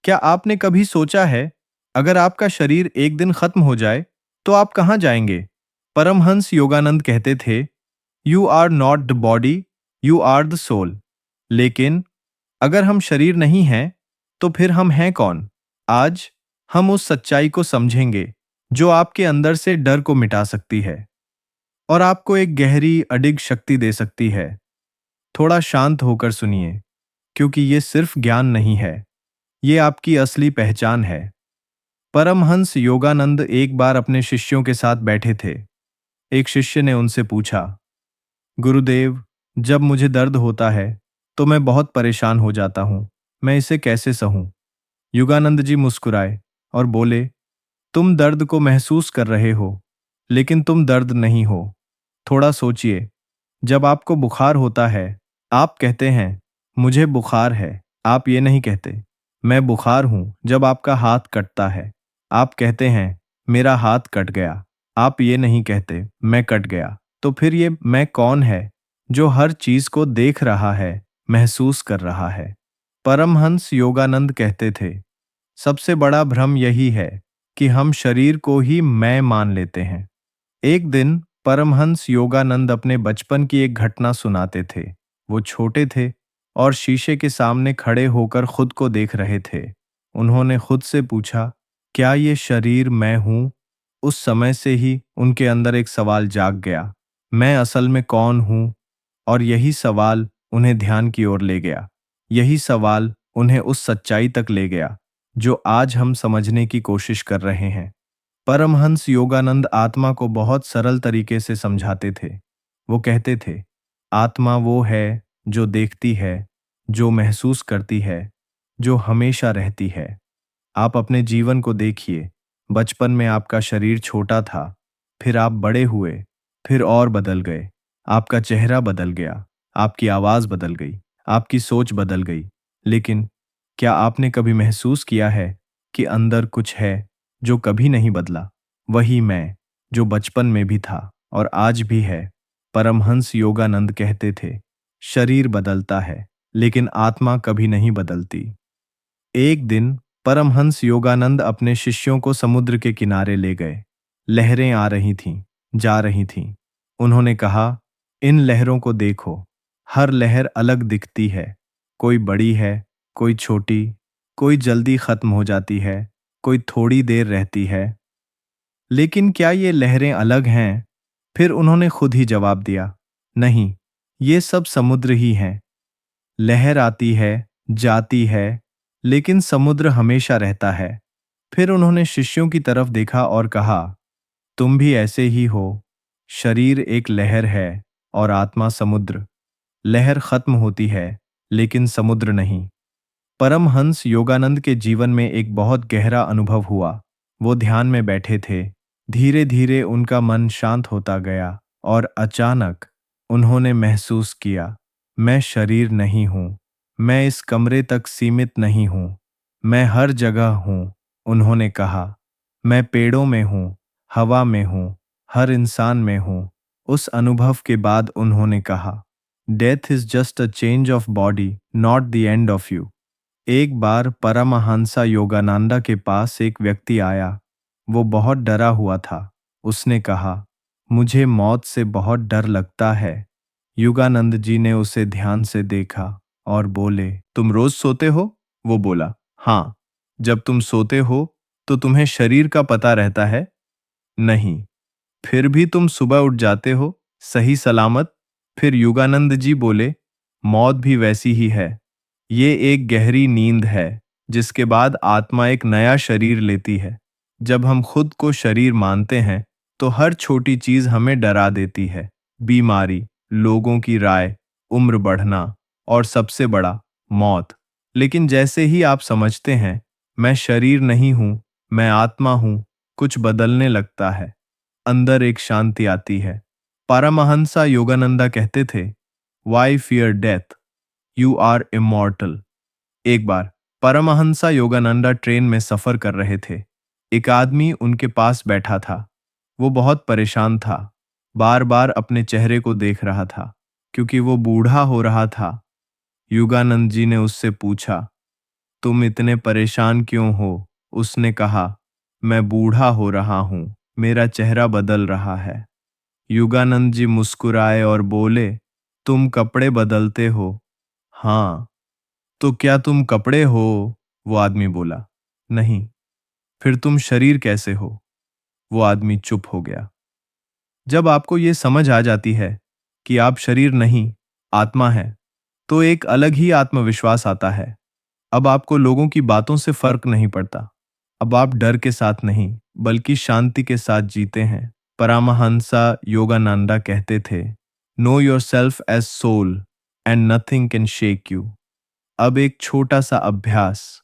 क्या आपने कभी सोचा है, अगर आपका शरीर एक दिन खत्म हो जाए, तो आप कहाँ जाएंगे? परमहंस योगानंद कहते थे, you are not the body, you are the soul. लेकिन अगर हम शरीर नहीं हैं, तो फिर हम हैं कौन? आज हम उस सच्चाई को समझेंगे, जो आपके अंदर से डर को मिटा सकती है और आपको एक गहरी, अडिग शक्ति दे सकती है। थोड़ा शांत होकर सुनिए, क्योंकि ये सिर्फ ज्ञान नहीं है, ये आपकी असली पहचान है। परमहंस योगानंद एक बार अपने शिष्यों के साथ बैठे थे। एक शिष्य ने उनसे पूछा, गुरुदेव, जब मुझे दर्द होता है तो मैं बहुत परेशान हो जाता हूँ। मैं इसे कैसे सहूं? योगानंद जी मुस्कुराए और बोले, तुम दर्द को महसूस कर रहे हो, लेकिन तुम दर्द नहीं हो। थोड़ा सोचिए, जब आपको बुखार होता है, आप कहते हैं, मुझे बुखार है। आप ये नहीं कहते, मैं बुखार हूं। जब आपका हाथ कटता है, आप कहते हैं, मेरा हाथ कट गया। आप ये नहीं कहते, मैं कट गया। तो फिर ये मैं कौन है, जो हर चीज को देख रहा है, महसूस कर रहा है? परमहंस योगानंद कहते थे, सबसे बड़ा भ्रम यही है कि हम शरीर को ही मैं मान लेते हैं। एक दिन परमहंस योगानंद अपने बचपन की एक घटना सुनाते थे। वो छोटे थे और शीशे के सामने खड़े होकर खुद को देख रहे थे। उन्होंने खुद से पूछा, क्या ये शरीर मैं हूं? उस समय से ही उनके अंदर एक सवाल जाग गया, मैं असल में कौन हूं? और यही सवाल उन्हें ध्यान की ओर ले गया। यही सवाल उन्हें उस सच्चाई तक ले गया, जो आज हम समझने की कोशिश कर रहे हैं। परमहंस योगानंद आत्मा को बहुत सरल तरीके से समझाते थे। वो कहते थे, आत्मा वो है जो देखती है, जो महसूस करती है, जो हमेशा रहती है। आप अपने जीवन को देखिए। बचपन में आपका शरीर छोटा था, फिर आप बड़े हुए, फिर और बदल गए। आपका चेहरा बदल गया, आपकी आवाज बदल गई, आपकी सोच बदल गई। लेकिन क्या आपने कभी महसूस किया है कि अंदर कुछ है जो कभी नहीं बदला? वही मैं, जो बचपन में भी था और आज भी है। परमहंस योगानंद कहते थे, शरीर बदलता है, लेकिन आत्मा कभी नहीं बदलती। एक दिन परमहंस योगानंद अपने शिष्यों को समुद्र के किनारे ले गए। लहरें आ रही थीं, जा रही थीं। उन्होंने कहा, इन लहरों को देखो, हर लहर अलग दिखती है। कोई बड़ी है, कोई छोटी, कोई जल्दी खत्म हो जाती है, कोई थोड़ी देर रहती है। लेकिन क्या ये लहरें अलग हैं? फिर उन्होंने खुद ही जवाब दिया, नहीं, ये सब समुद्र ही हैं। लहर आती है, जाती है, लेकिन समुद्र हमेशा रहता है। फिर उन्होंने शिष्यों की तरफ देखा और कहा, तुम भी ऐसे ही हो। शरीर एक लहर है और आत्मा समुद्र। लहर खत्म होती है, लेकिन समुद्र नहीं। परमहंस योगानंद के जीवन में एक बहुत गहरा अनुभव हुआ। वो ध्यान में बैठे थे। धीरे धीरे उनका मन शांत होता गया और अचानक उन्होंने महसूस किया, मैं शरीर नहीं हूँ, मैं इस कमरे तक सीमित नहीं हूँ, मैं हर जगह हूँ। उन्होंने कहा, मैं पेड़ों में हूँ, हवा में हूँ, हर इंसान में हूँ। उस अनुभव के बाद उन्होंने कहा, death is just a change of body, not the end of you. एक बार परमहंसा योगानंदा के पास एक व्यक्ति आया। वो बहुत डरा हुआ था। उसने कहा, मुझे मौत से बहुत डर लगता है। योगानंद जी ने उसे ध्यान से देखा और बोले, तुम रोज सोते हो? वो बोला, हाँ। जब तुम सोते हो तो तुम्हें शरीर का पता रहता है? नहीं। फिर भी तुम सुबह उठ जाते हो, सही सलामत? फिर योगानंद जी बोले, मौत भी वैसी ही है। ये एक गहरी नींद है, जिसके बाद आत्मा एक नया शरीर लेती है। जब हम खुद को शरीर मानते हैं, तो हर छोटी चीज हमें डरा देती है। बीमारी, लोगों की राय, उम्र बढ़ना और सबसे बड़ा, मौत। लेकिन जैसे ही आप समझते हैं, मैं शरीर नहीं हूं, मैं आत्मा हूं, कुछ बदलने लगता है। अंदर एक शांति आती है। परमहंसा योगानंदा कहते थे, why fear death, you are immortal. एक बार परमहंसा योगानंदा ट्रेन में सफर कर रहे थे। एक आदमी उनके पास बैठा था। वो बहुत परेशान था, बार बार अपने चेहरे को देख रहा था, क्योंकि वो बूढ़ा हो रहा था। योगानंद जी ने उससे पूछा, तुम इतने परेशान क्यों हो? उसने कहा, मैं बूढ़ा हो रहा हूं, मेरा चेहरा बदल रहा है। युगानंद जी मुस्कुराए और बोले, तुम कपड़े बदलते हो? हाँ। तो क्या तुम कपड़े हो? वो आदमी बोला, नहीं। फिर तुम शरीर कैसे हो? वो आदमी चुप हो गया। जब आपको ये समझ आ जाती है कि आप शरीर नहीं, आत्मा है, तो एक अलग ही आत्मविश्वास आता है। अब आपको लोगों की बातों से फर्क नहीं पड़ता। अब आप डर के साथ नहीं, बल्कि शांति के साथ जीते हैं। परमहंसा योगानंदा कहते थे, know yourself as soul and nothing can shake you. अब एक छोटा सा अभ्यास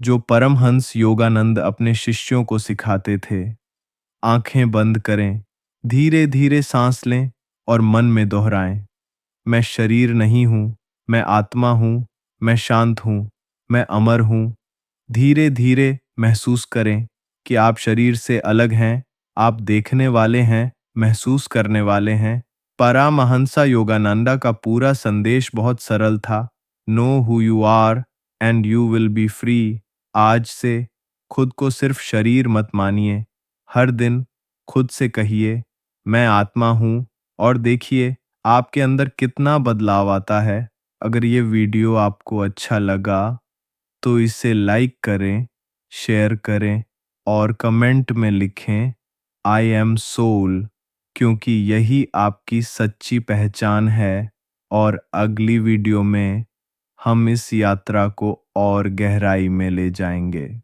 जो परमहंस योगानंद अपने शिष्यों को सिखाते थे। आंखें बंद करें, धीरे धीरे सांस लें और मन में दोहराएं, मैं शरीर नहीं हूं, मैं आत्मा हूं, मैं शांत हूं, मैं अमर हूं। धीरे धीरे महसूस करें कि आप शरीर से अलग हैं, आप देखने वाले हैं, महसूस करने वाले हैं। परमहंसा योगानंदा का पूरा संदेश बहुत सरल था, know who you are and you will be free. आज से खुद को सिर्फ शरीर मत मानिए। हर दिन खुद से कहिए, मैं आत्मा हूं, और देखिए आपके अंदर कितना बदलाव आता है। अगर ये वीडियो आपको अच्छा लगा तो इसे लाइक करें, शेयर करें और कमेंट में लिखें, आई एम सोल, क्योंकि यही आपकी सच्ची पहचान है। और अगली वीडियो में हम इस यात्रा को और गहराई में ले जाएंगे।